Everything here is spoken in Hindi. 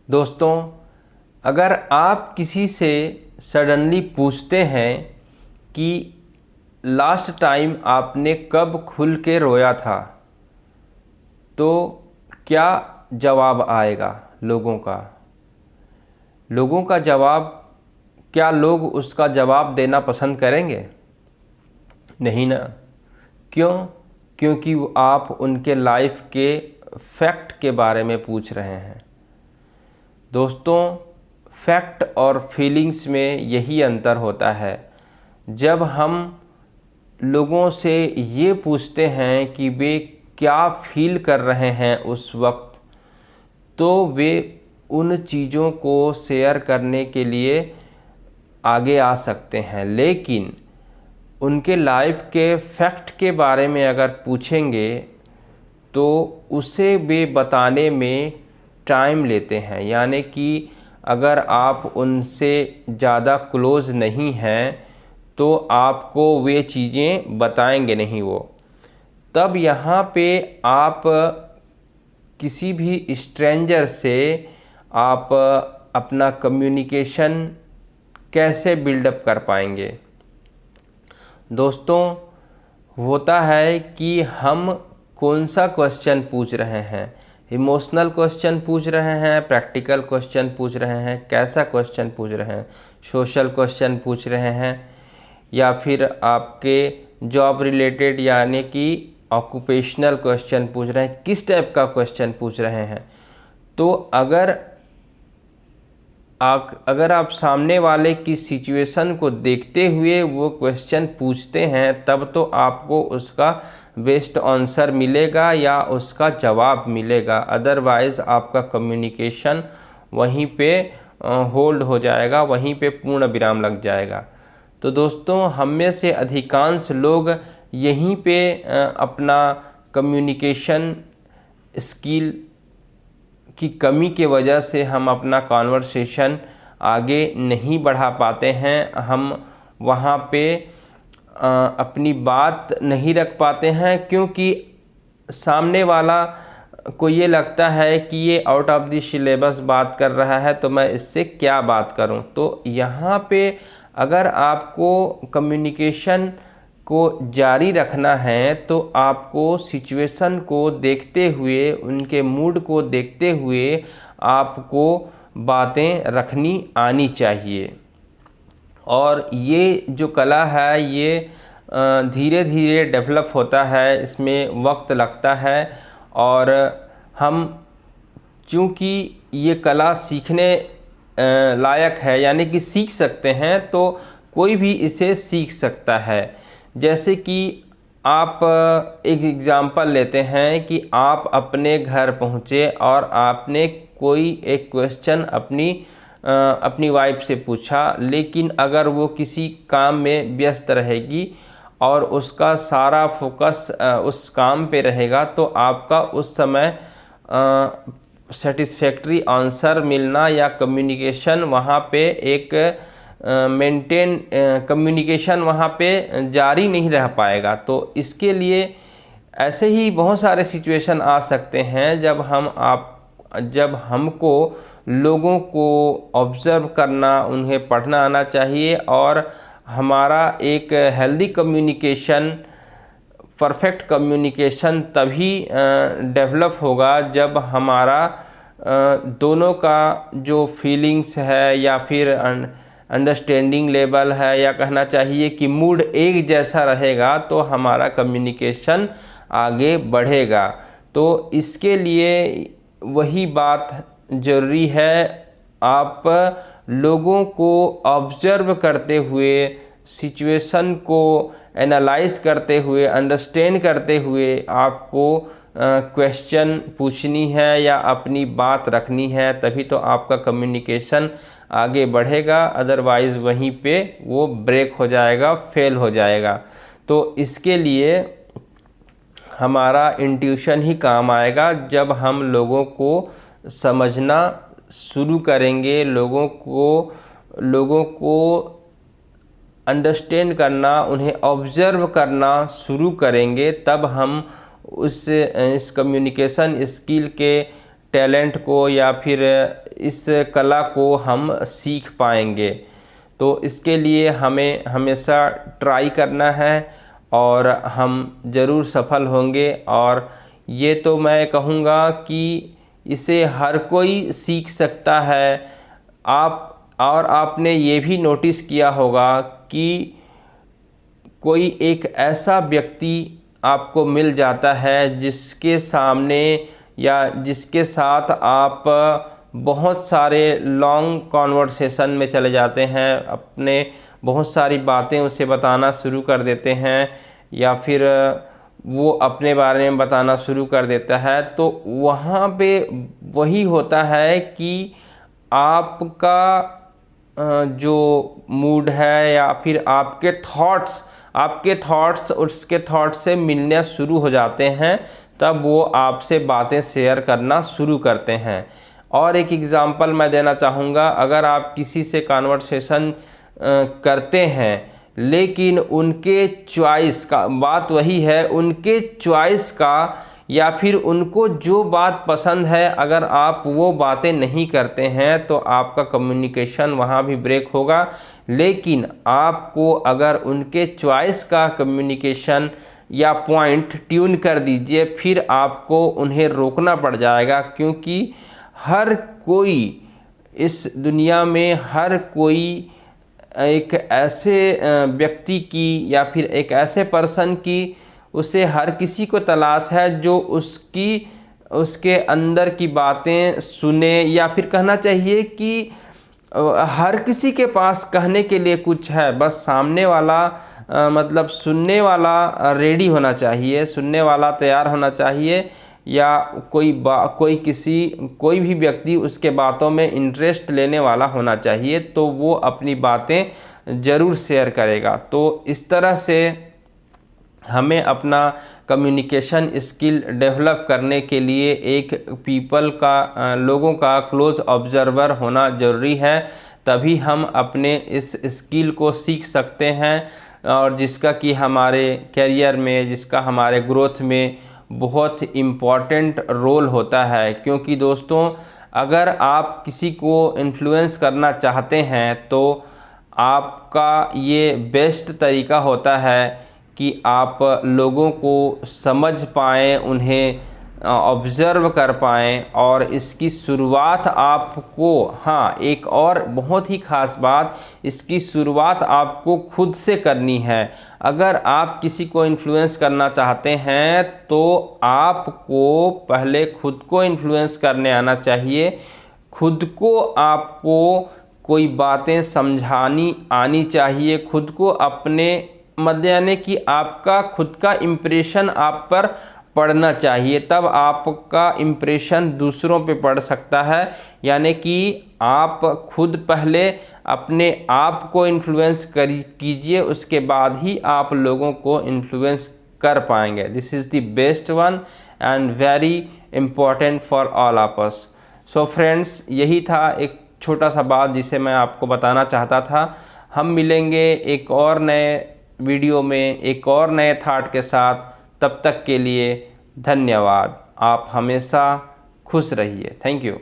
दोस्तों, अगर आप किसी से सडनली पूछते हैं कि लास्ट टाइम आपने कब खुल के रोया था, तो क्या जवाब आएगा लोगों का? क्या लोग उसका जवाब देना पसंद करेंगे? नहीं ना। क्यों? क्योंकि आप उनके लाइफ के फैक्ट के बारे में पूछ रहे हैं। दोस्तों, फैक्ट और फीलिंग्स में यही अंतर होता है। जब हम लोगों से ये पूछते हैं कि वे क्या फील कर रहे हैं उस वक्त, तो वे उन चीज़ों को शेयर करने के लिए आगे आ सकते हैं, लेकिन उनके लाइफ के फैक्ट के बारे में अगर पूछेंगे तो उसे वे बताने में टाइम लेते हैं। यानी कि अगर आप उनसे ज़्यादा क्लोज़ नहीं हैं तो आपको वे चीज़ें बताएंगे नहीं वो। तब यहाँ पे आप किसी भी स्ट्रेंजर से आप अपना कम्युनिकेशन कैसे बिल्डअप कर पाएंगे? दोस्तों, होता है कि हम कौन सा क्वेश्चन पूछ रहे हैं। इमोशनल क्वेश्चन पूछ रहे हैं, प्रैक्टिकल क्वेश्चन पूछ रहे हैं, कैसा क्वेश्चन पूछ रहे हैं? सोशल क्वेश्चन पूछ रहे हैं या फिर आपके जॉब रिलेटेड यानी कि ऑक्यूपेशनल क्वेश्चन पूछ रहे हैं? किस टाइप का क्वेश्चन पूछ रहे हैं? तो अगर आप सामने वाले की सिचुएशन को देखते हुए वो क्वेश्चन पूछते हैं, तब तो आपको उसका बेस्ट आंसर मिलेगा या उसका जवाब मिलेगा। अदरवाइज़ आपका कम्युनिकेशन वहीं पे होल्ड हो जाएगा, वहीं पे पूर्ण विराम लग जाएगा। तो दोस्तों, हम में से अधिकांश लोग यहीं पे अपना कम्युनिकेशन स्किल की कमी के वजह से हम अपना कॉन्वर्सेशन आगे नहीं बढ़ा पाते हैं। हम वहाँ पे अपनी बात नहीं रख पाते हैं, क्योंकि सामने वाला को ये लगता है कि ये आउट ऑफ द सिलेबस बात कर रहा है, तो मैं इससे क्या बात करूं। तो यहाँ पे अगर आपको कम्युनिकेशन को जारी रखना है तो आपको सिचुएशन को देखते हुए, उनके मूड को देखते हुए आपको बातें रखनी आनी चाहिए। और ये जो कला है ये धीरे धीरे डेवलप होता है, इसमें वक्त लगता है। और हम चूँकि ये कला सीखने लायक है, यानी कि सीख सकते हैं, तो कोई भी इसे सीख सकता है। जैसे कि आप एक एग्ज़ाम्पल लेते हैं कि आप अपने घर पहुँचे और आपने कोई एक क्वेश्चन अपनी वाइफ से पूछा, लेकिन अगर वो किसी काम में व्यस्त रहेगी और उसका सारा फोकस उस काम पे रहेगा, तो आपका उस समय सेटिस्फैक्ट्री आंसर मिलना या कम्युनिकेशन वहाँ पे एक मेंटेन कम्युनिकेशन वहाँ पे जारी नहीं रह पाएगा। तो इसके लिए ऐसे ही बहुत सारे सिचुएशन आ सकते हैं जब हमको लोगों को ऑब्ज़र्व करना, उन्हें पढ़ना आना चाहिए। और हमारा एक हेल्दी कम्युनिकेशन, परफेक्ट कम्युनिकेशन तभी डेवलप होगा जब हमारा दोनों का जो फीलिंग्स है या फिर अंडरस्टैंडिंग लेवल है, या कहना चाहिए कि मूड एक जैसा रहेगा, तो हमारा कम्युनिकेशन आगे बढ़ेगा। तो इसके लिए वही बात ज़रूरी है, आप लोगों को ऑब्ज़र्व करते हुए, सिचुएशन को एनालाइज करते हुए, अंडरस्टैंड करते हुए आपको क्वेश्चन पूछनी है या अपनी बात रखनी है, तभी तो आपका कम्युनिकेशन आगे बढ़ेगा। अदरवाइज़ वहीं पे वो ब्रेक हो जाएगा, फेल हो जाएगा। तो इसके लिए हमारा इंट्यूशन ही काम आएगा। जब हम लोगों को समझना शुरू करेंगे, लोगों को अंडरस्टैंड करना, उन्हें ऑब्ज़र्व करना शुरू करेंगे, तब हम इस कम्युनिकेशन स्किल के टैलेंट को या फिर इस कला को हम सीख पाएंगे। तो इसके लिए हमें हमेशा ट्राई करना है और हम ज़रूर सफल होंगे। और ये तो मैं कहूँगा कि इसे हर कोई सीख सकता है। आपने ये भी नोटिस किया होगा कि कोई एक ऐसा व्यक्ति आपको मिल जाता है जिसके सामने या जिसके साथ आप बहुत सारे लॉन्ग कॉन्वर्सेशन में चले जाते हैं, अपने बहुत सारी बातें उसे बताना शुरू कर देते हैं या फिर वो अपने बारे में बताना शुरू कर देता है। तो वहाँ पे वही होता है कि आपका जो मूड है या फिर आपके थॉट्स उसके थॉट्स से मिलने शुरू हो जाते हैं, तब वो आपसे बातें शेयर करना शुरू करते हैं। और एक एग्ज़ाम्पल मैं देना चाहूँगा, अगर आप किसी से कन्वर्सेशन करते हैं लेकिन उनके चॉइस का, बात वही है, उनके चॉइस का या फिर उनको जो बात पसंद है अगर आप वो बातें नहीं करते हैं तो आपका कम्युनिकेशन वहाँ भी ब्रेक होगा। लेकिन आपको अगर उनके चॉइस का कम्युनिकेशन या पॉइंट ट्यून कर दीजिए, फिर आपको उन्हें रोकना पड़ जाएगा, क्योंकि हर कोई इस दुनिया में, हर कोई एक ऐसे व्यक्ति की या फिर एक ऐसे पर्सन की, उसे हर किसी को तलाश है जो उसके अंदर की बातें सुने, या फिर कहना चाहिए कि हर किसी के पास कहने के लिए कुछ है, बस सामने वाला मतलब सुनने वाला रेडी होना चाहिए, सुनने वाला तैयार होना चाहिए, या कोई भी व्यक्ति उसके बातों में इंटरेस्ट लेने वाला होना चाहिए, तो वो अपनी बातें ज़रूर शेयर करेगा। तो इस तरह से हमें अपना कम्युनिकेशन स्किल डेवलप करने के लिए एक लोगों का क्लोज ऑब्जर्वर होना ज़रूरी है, तभी हम अपने इस स्किल को सीख सकते हैं, और जिसका कि हमारे करियर में, जिसका हमारे ग्रोथ में बहुत इम्पॉर्टेंट रोल होता है। क्योंकि दोस्तों, अगर आप किसी को इन्फ्लुएंस करना चाहते हैं तो आपका ये बेस्ट तरीका होता है कि आप लोगों को समझ पाएँ, उन्हें ऑब्ज़र्व कर पाएँ। और इसकी शुरुआत आपको, हाँ, एक और बहुत ही ख़ास बात, इसकी शुरुआत आपको खुद से करनी है। अगर आप किसी को इन्फ्लुएंस करना चाहते हैं तो आपको पहले खुद को इन्फ्लुएंस करने आना चाहिए। खुद को आपको कोई बातें समझानी आनी चाहिए, खुद को अपने यानी कि आपका खुद का इम्प्रेशन आप पर पढ़ना चाहिए, तब आपका इम्प्रेशन दूसरों पे पड़ सकता है। यानी कि आप खुद पहले अपने आप को इन्फ्लुएंस कीजिए, उसके बाद ही आप लोगों को इन्फ्लुएंस कर पाएंगे। This is the best one and very important for all of us. So friends, यही था एक छोटा सा बात जिसे मैं आपको बताना चाहता था। हम मिलेंगे एक और नए वीडियो में, एक और नए थॉट के साथ। तब तक के लिए धन्यवाद। आप हमेशा खुश रहिए। Thank you.